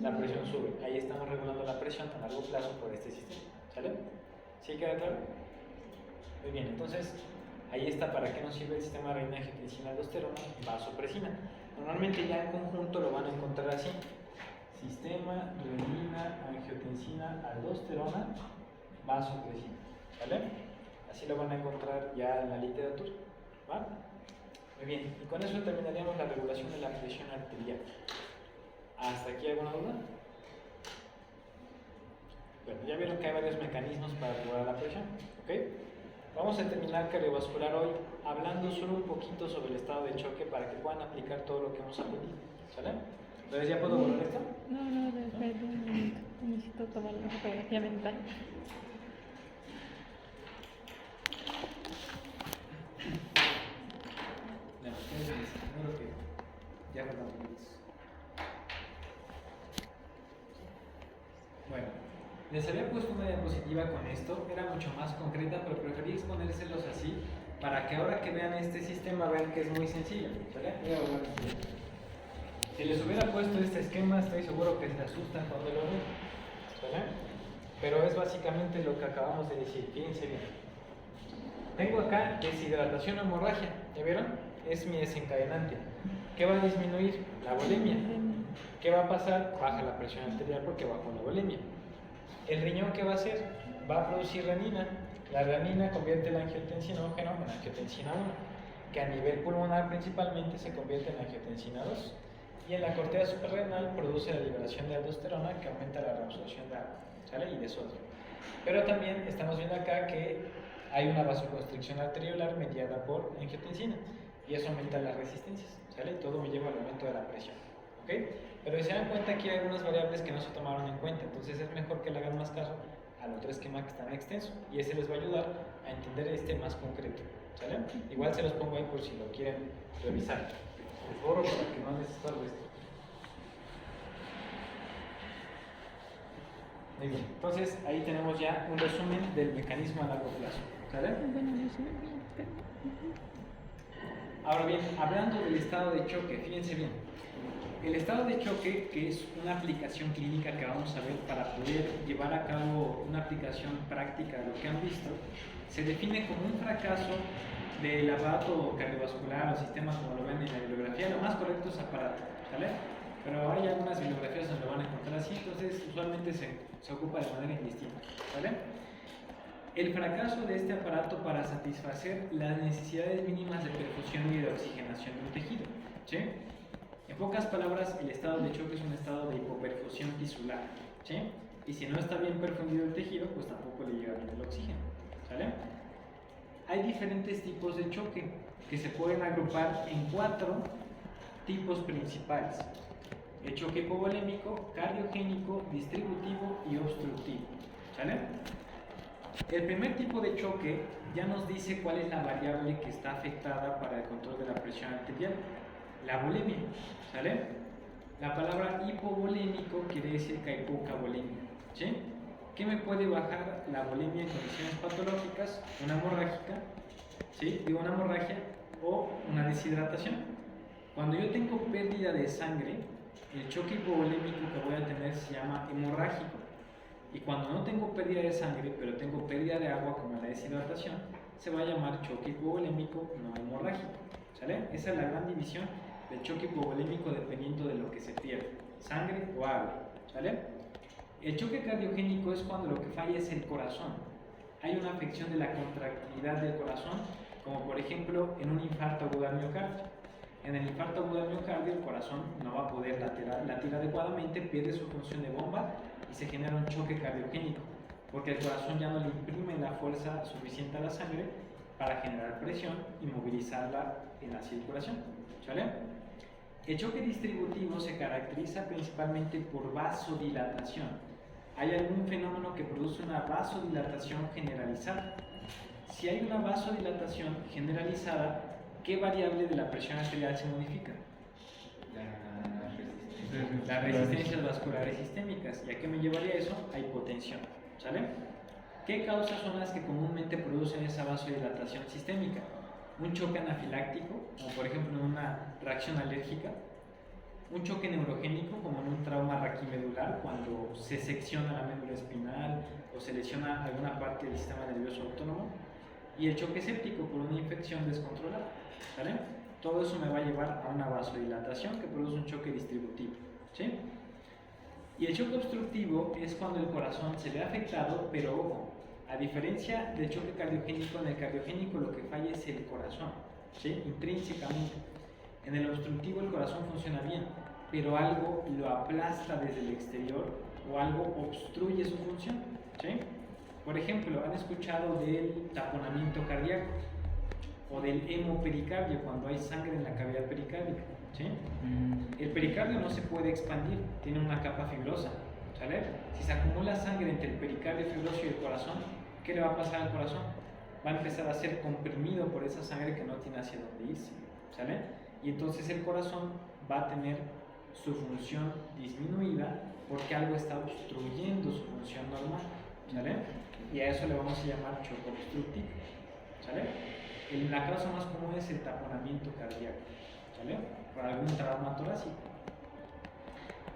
la presión sube. Ahí estamos regulando la presión a largo plazo por este sistema, ¿sale? ¿Sí queda claro? Muy bien, entonces ahí está para qué nos sirve el sistema renina-angiotensina-aldosterona, vasopresina. Normalmente ya en conjunto lo van a encontrar así: sistema renina-angiotensina-aldosterona, vasopresina, ¿vale? Así lo van a encontrar ya en la literatura, ¿va? Muy bien, y con eso terminaríamos la regulación de la presión arterial. ¿Hasta aquí alguna duda? Bueno, ya vieron que hay varios mecanismos para regular la presión, ¿ok? Vamos a terminar cardiovascular hoy hablando solo un poquito sobre el estado de choque para que puedan aplicar todo lo que hemos aprendido, ¿sale? Entonces, ¿ya puedo borrar esto? No, espérate un momento. Necesito tomar una fotografía mental. No, seguro que ya faltan minutos. Bueno, les había puesto una diapositiva con esto, era mucho más concreta, pero preferí exponérselos así para que ahora que vean este sistema vean que es muy sencillo, ¿vale? Si les hubiera puesto este esquema, estoy seguro que se asustan cuando lo ven, ¿vale? Pero es básicamente lo que acabamos de decir, fíjense bien. Tengo acá deshidratación o hemorragia, ¿ya vieron? Es mi desencadenante. ¿Qué va a disminuir? La bulimia. ¿Qué va a pasar? Baja la presión arterial porque bajó la bulimia. ¿El riñón qué va a hacer? Va a producir renina. La renina convierte el angiotensinógeno en angiotensina 1, que a nivel pulmonar principalmente se convierte en angiotensina 2. Y en la corteza suprarrenal produce la liberación de aldosterona, que aumenta la reabsorción de agua, ¿sale? Y de sodio. Pero también estamos viendo acá que hay una vasoconstricción arteriolar mediada por angiotensina, y eso aumenta las resistencias, ¿sale? Todo me lleva al aumento de la presión, ¿ok? Pero si se dan cuenta, aquí hay algunas variables que no se tomaron en cuenta, entonces es mejor que le hagan más caso al otro esquema que está en extenso, y ese les va a ayudar a entender este más concreto, ¿sale? Igual se los pongo ahí por si lo quieren revisar. Les borro para que no les estorbe esto. Muy bien, entonces ahí tenemos ya un resumen del mecanismo a largo plazo, ¿sale? Ahora bien, hablando del estado de choque, fíjense bien. El estado de choque, que es una aplicación clínica que vamos a ver para poder llevar a cabo una aplicación práctica de lo que han visto, se define como un fracaso del aparato cardiovascular o sistema, como lo ven en la bibliografía. Lo más correcto es aparato, ¿vale? Pero hay algunas bibliografías donde lo van a encontrar así, entonces usualmente se ocupa de manera indistinta, ¿vale? El fracaso de este aparato para satisfacer las necesidades mínimas de perfusión y de oxigenación del tejido, ¿sí? En pocas palabras, el estado de choque es un estado de hipoperfusión tisular, ¿sí? Y si no está bien perfundido el tejido, pues tampoco le llega bien el oxígeno, ¿sale? Hay diferentes tipos de choque que se pueden agrupar en 4 tipos principales: el choque hipovolémico, cardiogénico, distributivo y obstructivo, ¿sale? El primer tipo de choque ya nos dice cuál es la variable que está afectada para el control de la presión arterial: la bulimia, ¿sale? La palabra hipovolémico quiere decir que hay poca bulimia, ¿sí? ¿Qué me puede bajar la bulimia en condiciones patológicas? Una hemorrágica, ¿sí? Digo, una hemorragia o una deshidratación. Cuando yo tengo pérdida de sangre, el choque hipovolémico que voy a tener se llama hemorrágico. Y cuando no tengo pérdida de sangre, pero tengo pérdida de agua como la deshidratación, se va a llamar choque hipovolémico no hemorrágico. ¿Sale? Esa es la gran división del choque hipovolémico dependiendo de lo que se pierde, sangre o agua. ¿Sale? El choque cardiogénico es cuando lo que falla es el corazón. Hay una afección de la contractilidad del corazón, como por ejemplo en un infarto agudo al miocardio. En el infarto agudo al miocardio el corazón no va a poder latir adecuadamente, pierde su función de bomba y se genera un choque cardiogénico, porque el corazón ya no le imprime la fuerza suficiente a la sangre para generar presión y movilizarla en la circulación. ¿Sale? El choque distributivo se caracteriza principalmente por vasodilatación. Hay algún fenómeno que produce una vasodilatación generalizada. Si hay una vasodilatación generalizada, ¿qué variable de la presión arterial se modifica? Las resistencias vasculares sistémicas. ¿Y a qué me llevaría eso? A hipotensión. ¿Sale? ¿Qué causas son las que comúnmente producen esa vasodilatación sistémica? Un choque anafiláctico, como por ejemplo en una reacción alérgica, un choque neurogénico, como en un trauma raquimedular, cuando se secciona la médula espinal o se lesiona alguna parte del sistema nervioso autónomo, y el choque séptico por una infección descontrolada. ¿Vale? Todo eso me va a llevar a una vasodilatación que produce un choque distributivo. ¿Sí? Y el choque obstructivo es cuando el corazón se ve afectado, pero ojo, a diferencia del choque cardiogénico, en el cardiogénico lo que falla es el corazón, ¿sí? Intrínsecamente. En el obstructivo el corazón funciona bien, pero algo lo aplasta desde el exterior o algo obstruye su función, ¿sí? Por ejemplo, ¿han escuchado del taponamiento cardíaco o del hemopericardio, cuando hay sangre en la cavidad pericárdica? ¿Sí? El pericardio no se puede expandir, tiene una capa fibrosa. ¿Sale? Si se acumula sangre entre el pericardio fibroso y el corazón, ¿qué le va a pasar al corazón? Va a empezar a ser comprimido por esa sangre que no tiene hacia dónde irse. ¿Sale? Y entonces el corazón va a tener su función disminuida porque algo está obstruyendo su función normal. ¿Sale? Y a eso le vamos a llamar choque obstructivo. ¿Sale? La causa más común es el taponamiento cardíaco. ¿Sale? Por algún trauma torácico.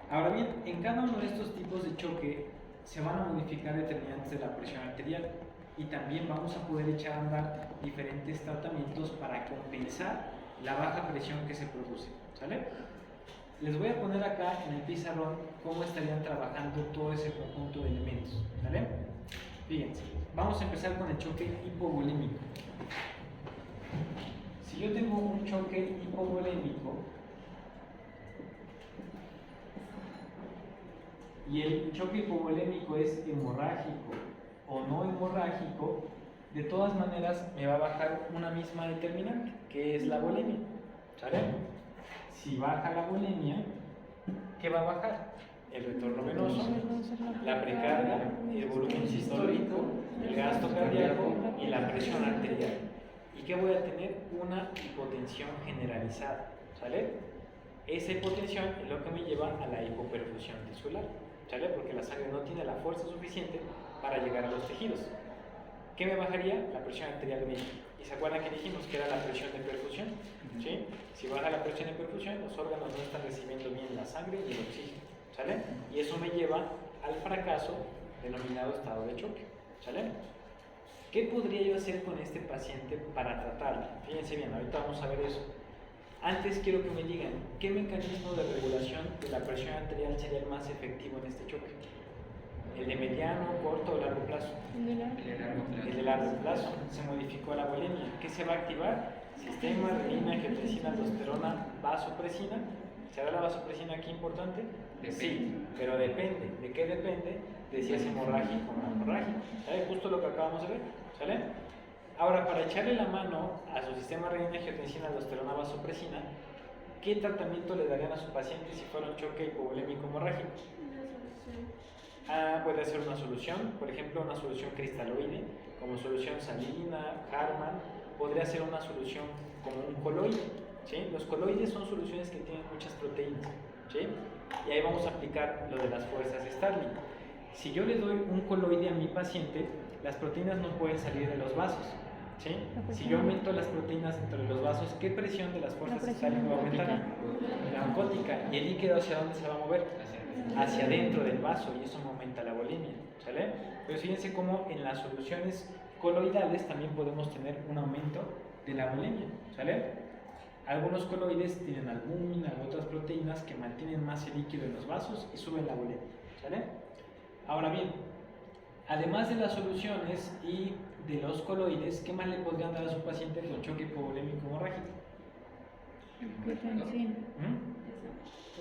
Ahora bien, en cada uno de estos tipos de choque se van a modificar determinantes de la presión arterial y también vamos a poder echar a andar diferentes tratamientos para compensar la baja presión que se produce. ¿Sale? Les voy a poner acá en el pizarrón cómo estarían trabajando todo ese conjunto de elementos. ¿Sale? Fíjense, vamos a empezar con el choque hipovolémico. Si yo tengo un choque hipovolémico y el choque hipovolémico es hemorrágico o no hemorrágico, de todas maneras me va a bajar una misma determinante, que es la volemia. ¿Sale? Si baja la volemia, ¿qué va a bajar? El retorno venoso, la precarga, el volumen sistólico, el gasto cardíaco y la presión arterial. ¿Y qué voy a tener? Una hipotensión generalizada. ¿Sale? Esa hipotensión es lo que me lleva a la hipoperfusión tisular. ¿Sale? Porque la sangre no tiene la fuerza suficiente para llegar a los tejidos. ¿Qué me bajaría? La presión arterial media. ¿Y se acuerdan que dijimos que era la presión de perfusión? ¿Sí? Si baja la presión de perfusión, los órganos no están recibiendo bien la sangre y el oxígeno. ¿Sale? Y eso me lleva al fracaso denominado estado de choque. ¿Sale? ¿Qué podría yo hacer con este paciente para tratarlo? Fíjense bien, ahorita vamos a ver eso. Antes quiero que me digan, ¿qué mecanismo de regulación de la presión arterial sería el más efectivo en este choque? ¿El de mediano, corto o largo plazo? El de largo plazo. Se modificó la volemia. ¿Qué se va a activar? Sistema, renina, angiotensina, aldosterona, vasopresina. ¿Será la vasopresina aquí importante? Sí, pero depende. ¿De qué depende? De si es hemorrágico o no hemorrágico. ¿Sale? Justo lo que acabamos de ver. ¿Sale? Ahora, para echarle la mano a su sistema renina, angiotensina, aldosterona, vasopresina, ¿qué tratamiento le darían a su paciente si fuera un choque hipovolémico hemorrágico? Puede ser una solución, por ejemplo, una solución cristaloide, como solución salina, Harman. Podría ser una solución como un coloide. ¿Sí? Los coloides son soluciones que tienen muchas proteínas. ¿Sí? Y ahí vamos a aplicar lo de las fuerzas Starling. Si yo le doy un coloide a mi paciente, las proteínas no pueden salir de los vasos. ¿Sí? La presión. Si yo aumento las proteínas dentro de los vasos, ¿qué presión de las fuerzas La está presión va a aumentar? La oncótica. ¿Y el líquido hacia dónde se va a mover? Hacia adentro del vaso, y eso me aumenta la bulimia, ¿sale? Pero fíjense cómo en las soluciones coloidales también podemos tener un aumento de la bulimia, ¿sale? Algunos coloides tienen albúmina u otras proteínas que mantienen más el líquido en los vasos y suben la bulimia, ¿sale? Ahora bien, además de las soluciones y de los coloides, ¿qué más le podrían dar a su paciente con choque hipovolémico hemorrágico? Hipotensión.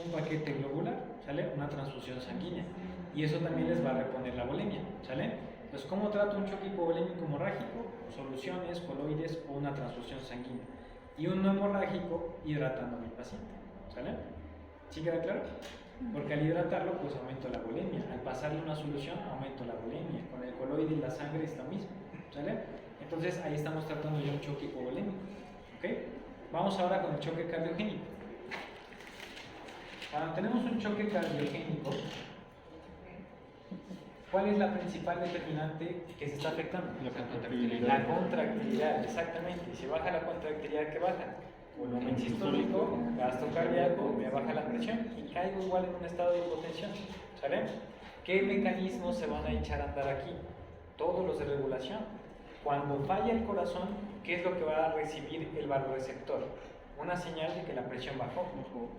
Un paquete globular, ¿sale? Una transfusión sanguínea. Y eso también les va a reponer la bulimia, ¿sale? Entonces, ¿cómo trato un choque hipovolémico hemorrágico? Soluciones, coloides o una transfusión sanguínea. Y un no hemorrágico hidratando a mi paciente, ¿sale? ¿Sí queda claro? Porque al hidratarlo, pues aumento la bulimia. Al pasarle una solución, aumento la bulimia. Con el coloide y la sangre es lo mismo, ¿sale? Entonces, ahí estamos tratando ya un choque hipovolémico, ¿ok? Vamos ahora con el choque cardiogénico. Cuando tenemos un choque cardiogénico, ¿cuál es la principal determinante que se está afectando? La contractilidad, exactamente. Si baja la contractilidad, ¿qué baja? Volumen sistólico, gasto cardíaco, me baja la presión y caigo igual en un estado de hipotensión, ¿sale? ¿Qué mecanismos se van a echar a andar aquí? Todos los de regulación. Cuando falla el corazón, ¿qué es lo que va a recibir el valvoreceptor? Una señal de que la presión bajó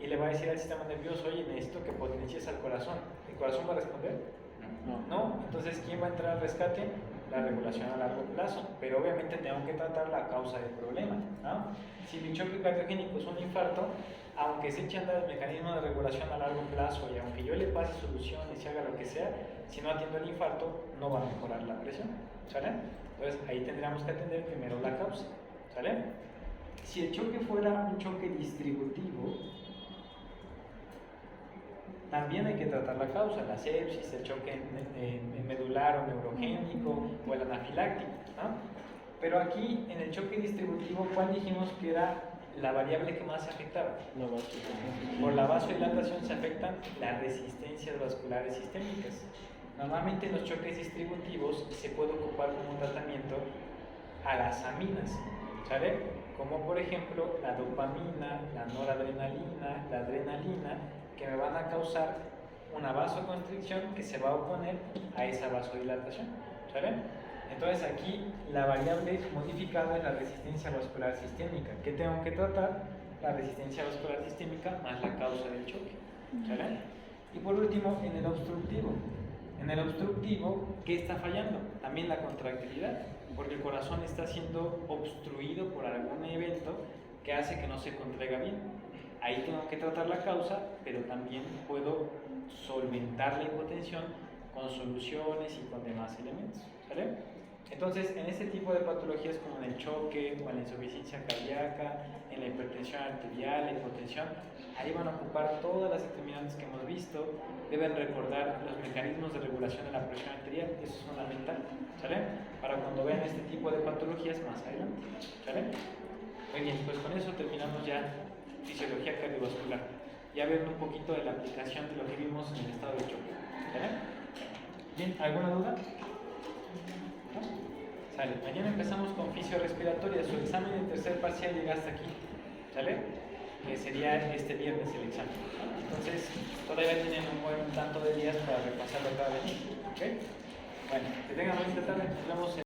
y le va a decir al sistema nervioso, oye, necesito que potencies al corazón. ¿El corazón va a responder? No. Entonces, ¿quién va a entrar al rescate? La regulación a largo plazo, pero obviamente tengo que tratar la causa del problema, ¿no? Si mi choque cardiogénico es un infarto, aunque se eche a andar el mecanismo de regulación a largo plazo y aunque yo le pase soluciones y haga lo que sea, si no atiendo el infarto, no va a mejorar la presión, ¿sale? Entonces, ahí tendríamos que atender primero la causa, ¿sale? Si el choque fuera un choque distributivo, también hay que tratar la causa, la sepsis, el choque medular o neurogénico o el anafiláctico, ¿no? Pero aquí en el choque distributivo, ¿cuál dijimos que era la variable que más se afectaba? Por la vasodilatación se afectan las resistencias vasculares sistémicas. Normalmente en los choques distributivos se puede ocupar como un tratamiento a las aminas, ¿sale? Como por ejemplo la dopamina, la noradrenalina, la adrenalina, que me van a causar una vasoconstricción que se va a oponer a esa vasodilatación, ¿sale? Entonces aquí la variable modificada es la resistencia vascular sistémica. ¿Qué tengo que tratar? La resistencia vascular sistémica más la causa del choque, ¿sale? Y por último, en el obstructivo. En el obstructivo, ¿qué está fallando? También la contractilidad, porque el corazón está siendo obstruido por algún evento que hace que no se contraiga bien. Ahí tengo que tratar la causa, pero también puedo solventar la hipotensión con soluciones y con demás elementos, ¿vale? Entonces, en este tipo de patologías como en el choque o en la insuficiencia cardíaca, en la hipertensión arterial, la hipotensión, ahí van a ocupar todas las determinantes que hemos visto. Deben recordar los mecanismos de regulación de la presión arterial, eso es fundamental, ¿sale? Para cuando vean este tipo de patologías más adelante, ¿sale? Muy bien, pues con eso terminamos ya fisiología cardiovascular. Ya ven un poquito de la aplicación de lo que vimos en el estado de choque, ¿sale? Bien, ¿alguna duda? ¿No? Sale, mañana empezamos con fisiorrespiratoria. Su examen de tercer parcial llega hasta aquí, ¿sale? Que sería este viernes el examen. Entonces, todavía tienen un buen tanto de días para repasarlo cada vez, ¿ok? Bueno, que tengan bonita tarde, nos vemos en